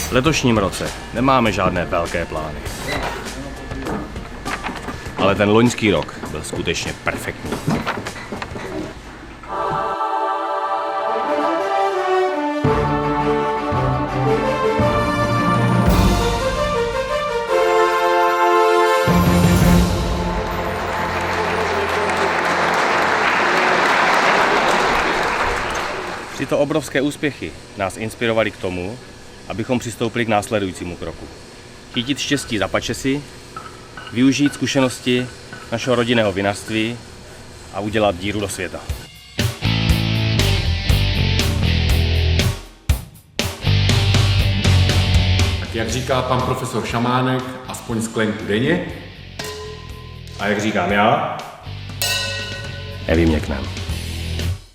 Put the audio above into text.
V letošním roce nemáme žádné velké plány. Ale ten loňský rok byl skutečně perfektní. Tyto obrovské úspěchy nás inspirovaly k tomu, abychom přistoupili k následujícímu kroku. Chytit štěstí za pačesy, využít zkušenosti našeho rodinného vinařství a udělat díru do světa. Tak jak říká pan profesor Šamánek, aspoň sklenku denně. A jak říkám já, nevyměknem.